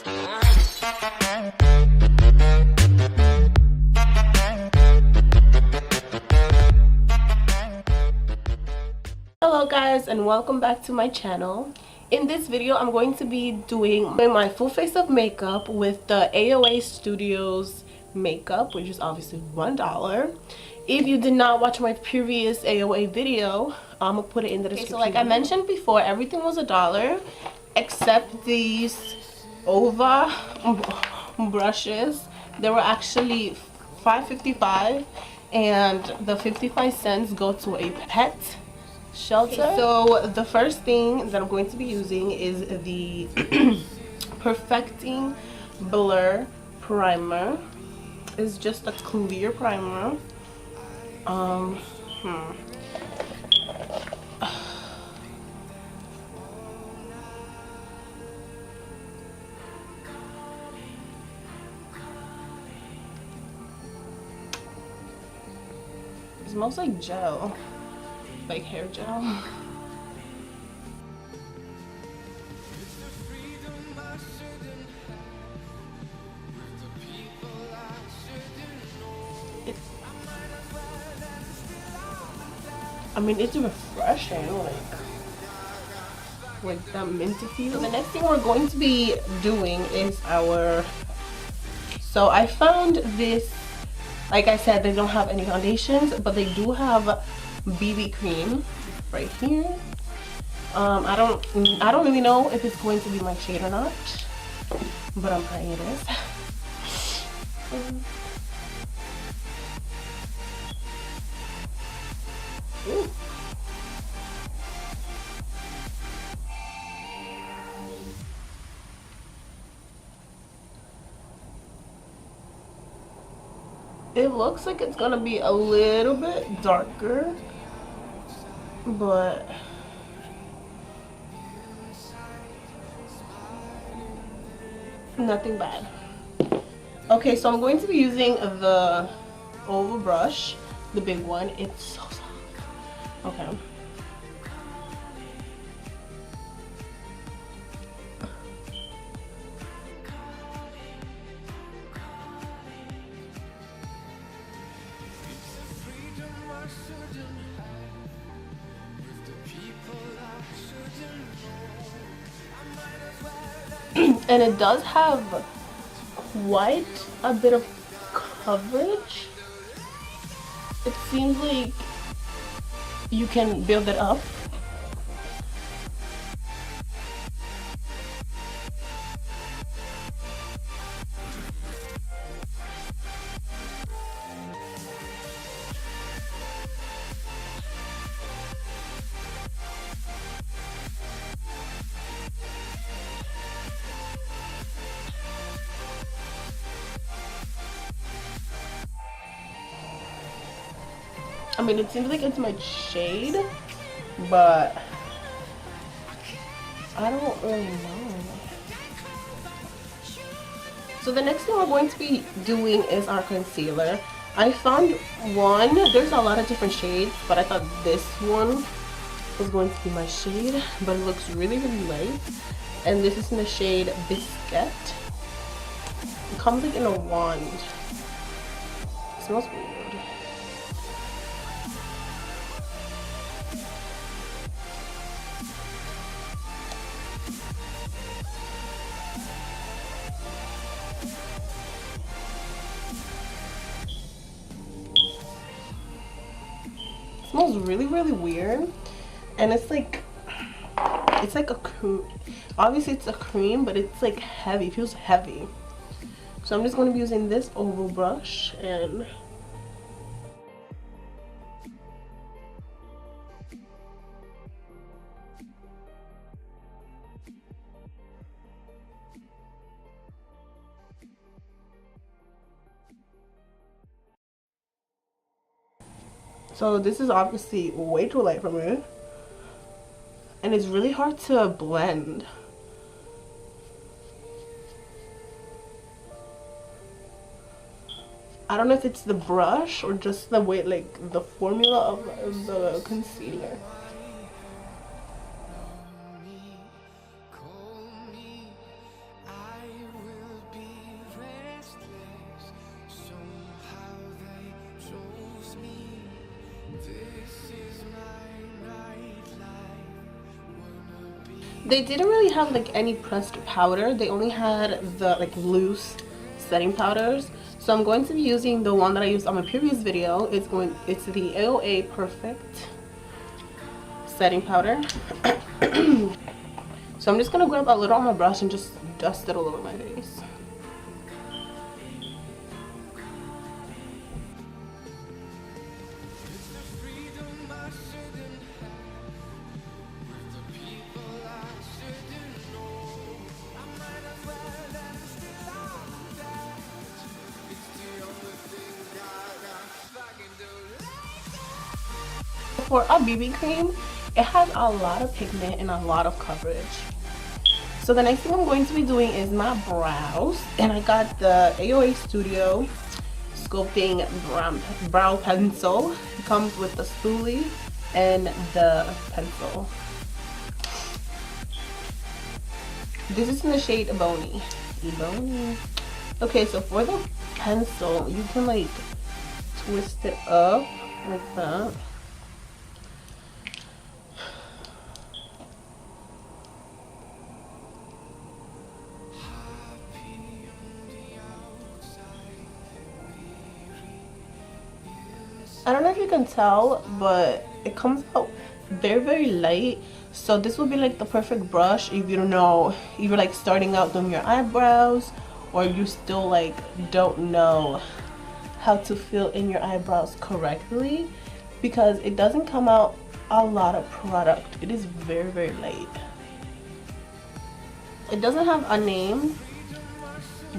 Hello guys, and welcome back to my channel. In this video I'm going to be doing my full face of makeup with the AOA Studios makeup, which is obviously $1. If you did not watch my previous AOA video, I'm gonna put it in the description. So like I mentioned before, everything was $1 except these OVA brushes. They were actually $5.55, and the 55 cents go to a pet shelter. So the first thing that I'm going to be using is the Perfecting Blur Primer. It's just a clear primer. It smells like gel, like hair gel. I mean, it's refreshing, like that minty feel. So the next thing we're going to be doing is so I found this, like I said, they don't have any foundations, but they do have BB cream right here. I don't really know if it's going to be my shade or not, but I'm praying it is. Ooh. It looks like it's gonna be a little bit darker, but nothing bad. Okay, so I'm going to be using the oval brush, the big one. It's so soft. Okay. And it does have quite a bit of coverage. It seems like you can build it up. I mean, it seems like it's my shade, but I don't really know. So the next thing we're going to be doing is our concealer. I found one, there's a lot of different shades, but I thought this one was going to be my shade, but it looks really, really light. And this is in the shade Biscuit. It comes like in a wand. It smells weird. Smells really, really weird, and it's like a cream. Obviously it's a cream, but it's like heavy. It feels heavy. So I'm just going to be using this oval brush and so this is obviously way too light for me, and it's really hard to blend. I don't know if it's the brush or just the way, like the formula of the concealer. They didn't really have like any pressed powder. They only had the like loose setting powders. So I'm going to be using the one that I used on my previous video. It's the AOA Perfect setting powder. So I'm just gonna grab a little on my brush and just dust it all over my face. For a BB cream, it has a lot of pigment and a lot of coverage. So the next thing I'm going to be doing is my brows, and I got the AOA Studio Sculpting Brow Pencil. It comes with the spoolie and the pencil. This is in the shade Ebony. Okay, so for the pencil, you can like twist it up like that. I don't know if you can tell, but it comes out very light. So this will be like the perfect brush if you don't know, if you're like starting out doing your eyebrows, or you still like don't know how to fill in your eyebrows correctly, because it doesn't come out a lot of product. It is very light. It doesn't have a name,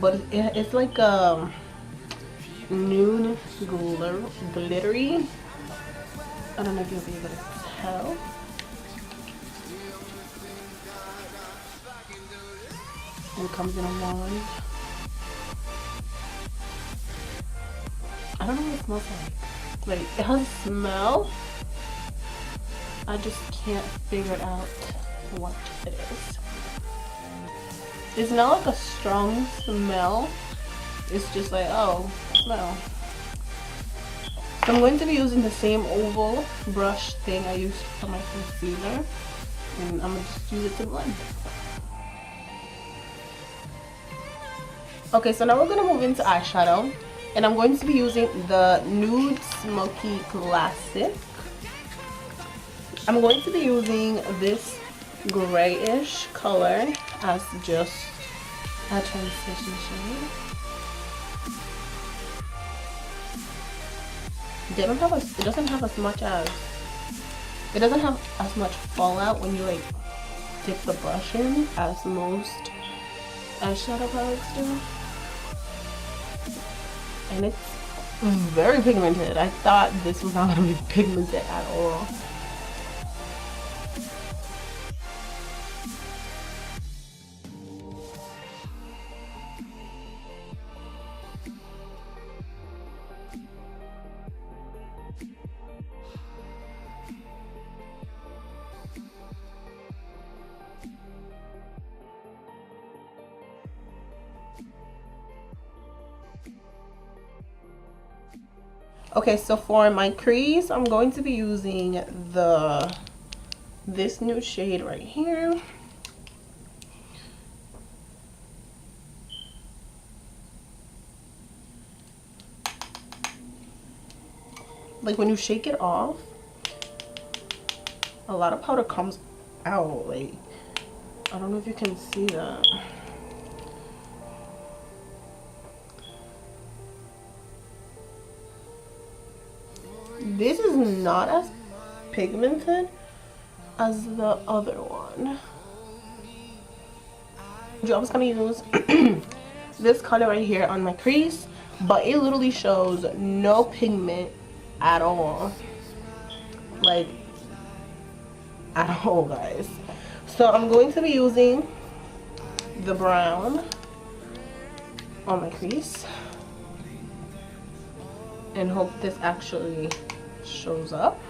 but it's like nude glittery. I don't know if you'll be able to tell. And it comes in a wand. I don't know what it smells like. Like, it has a smell. I just can't figure it out what it is. It's not like a strong smell. It's just like, oh, smell. So I'm going to be using the same oval brush thing I used for my concealer, and I'm going to just use it to blend. Okay, so now we're going to move into eyeshadow, and I'm going to be using the Nude Smoky Classic. I'm going to be using this grayish color as just a transition shade. It doesn't have as much fallout when you like dip the brush in as most eyeshadow palettes do. And it's very pigmented. I thought this was not going to be pigmented at all. Okay, so for my crease, I'm going to be using this nude shade right here. Like when you shake it off, a lot of powder comes out. Like, I don't know if you can see that. This is not as pigmented as the other one. I was gonna use this color right here on my crease, but it literally shows no pigment at all. Like, at all, guys. So I'm going to be using the brown on my crease and hope this actually shows up.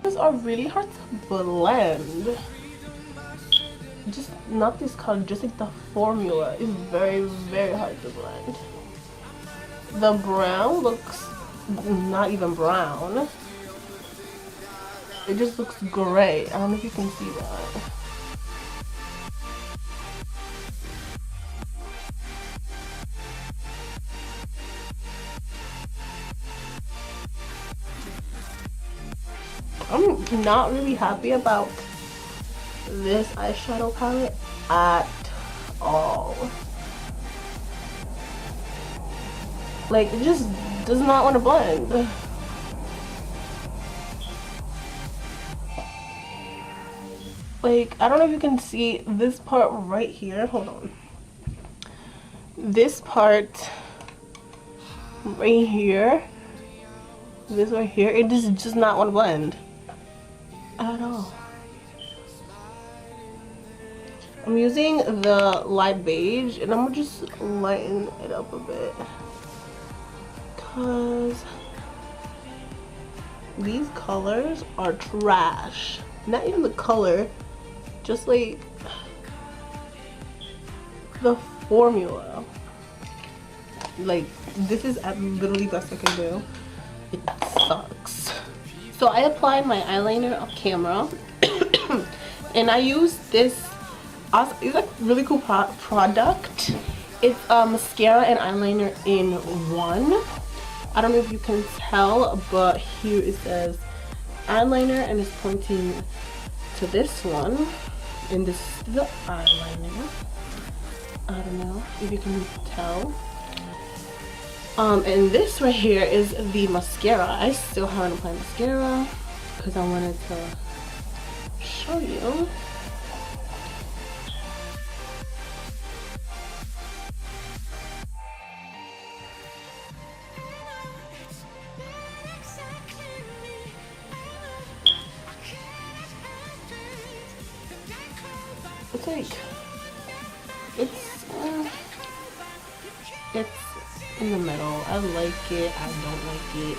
These are really hard to blend. just not this color, just like the formula is very, very hard to blend. The brown looks not even brown. It just looks gray. I don't know if you can see that. I'm not really happy about this eyeshadow palette at all. Like, it just does not want to blend. Like, I don't know if you can see this part right here. Hold on. This part right here. This right here. It just does not want to blend at all. I'm using the light beige and I'm gonna just lighten it up a bit. Because these colors are trash. Not even the color. Just like the formula. Like, this is literally the best I can do. It sucks. So I applied my eyeliner off camera and I used this. It's a really cool product. It's mascara and eyeliner in one. I don't know if you can tell, but here it says eyeliner and it's pointing to this one. And this is the eyeliner. I don't know if you can tell. And this right here is the mascara. I still haven't applied mascara because I wanted to show you. It's like, it's in the middle. I like it, I don't like it.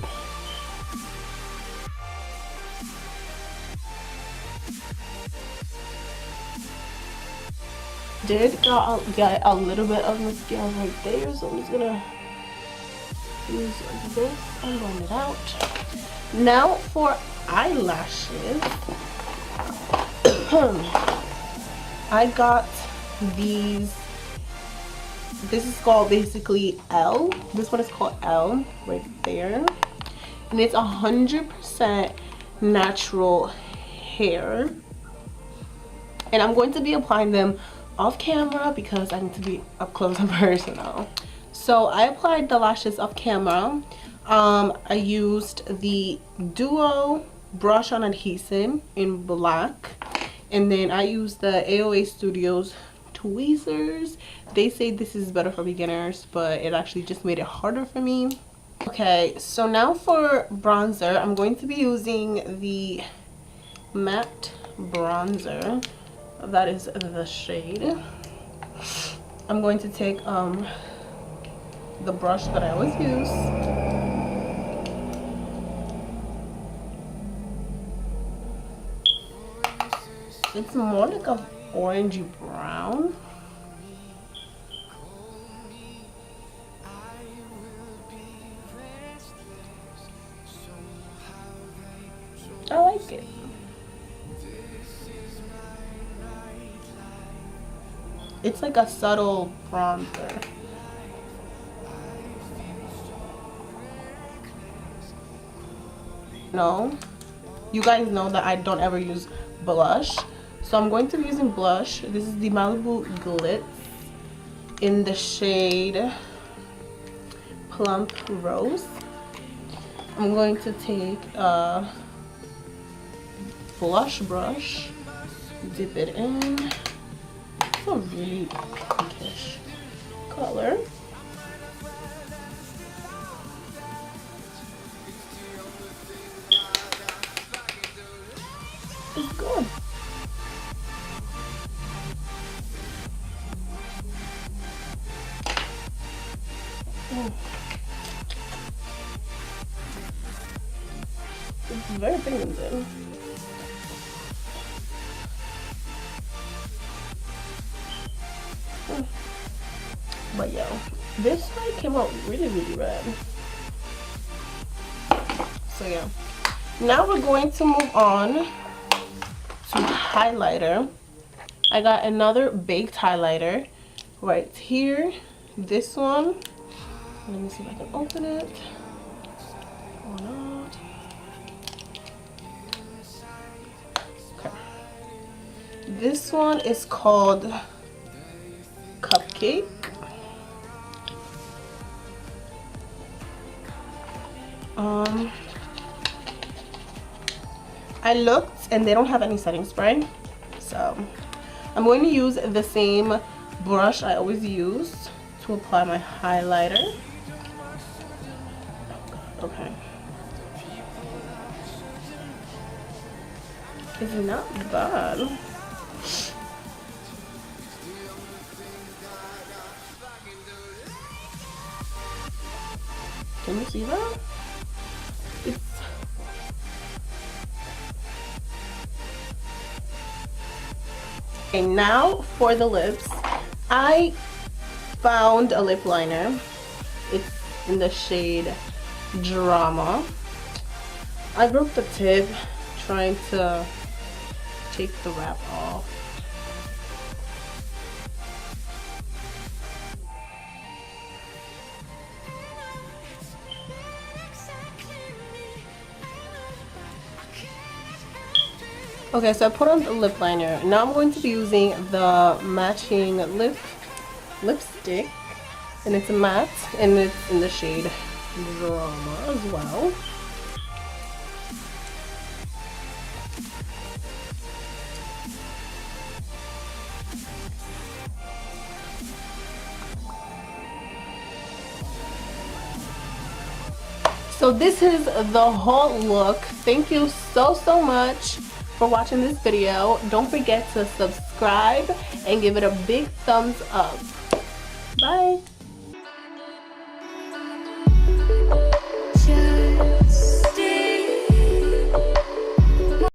Did get a little bit of mascara right there, so I'm just gonna use this and blend it out. Now for eyelashes. I got these. This is called basically L. This one is called L right there. And it's 100% natural hair. And I'm going to be applying them off camera because I need to be up close and personal. So I applied the lashes off camera. I used the Duo brush on adhesive in black. And then I used the AOA Studios tweezers. They say this is better for beginners, but it actually just made it harder for me. Okay, so now for bronzer, I'm going to be using the matte bronzer. That is the shade. I'm going to take the brush that I always use. It's more like a orangey brown. I like it. It's like a subtle bronzer. No, you guys know that I don't ever use blush. So I'm going to be using blush. This is the Malibu Glitz in the shade Plump Rose. I'm going to take a blush brush, dip it in. It's a really pinkish color. It's good. It's very pigmented. came out really, really red. So yeah. Now we're going to move on to highlighter. I got another baked highlighter right here. This one. Let me see if I can open it or not. Okay. This one is called Cupcake. I looked and they don't have any setting spray, so I'm going to use the same brush I always use to apply my highlighter. Okay. It's not bad. Can you see that? Okay, now for the lips. I found a lip liner. It's in the shade Drama. I broke the tip trying to take the wrap off. Okay, so I put on the lip liner. Now I'm going to be using the matching lipstick, and it's a matte, and it's in the shade Drama as well. So this is the whole look. Thank you so much for watching this video. Don't forget to subscribe and give it a big thumbs up. Bye.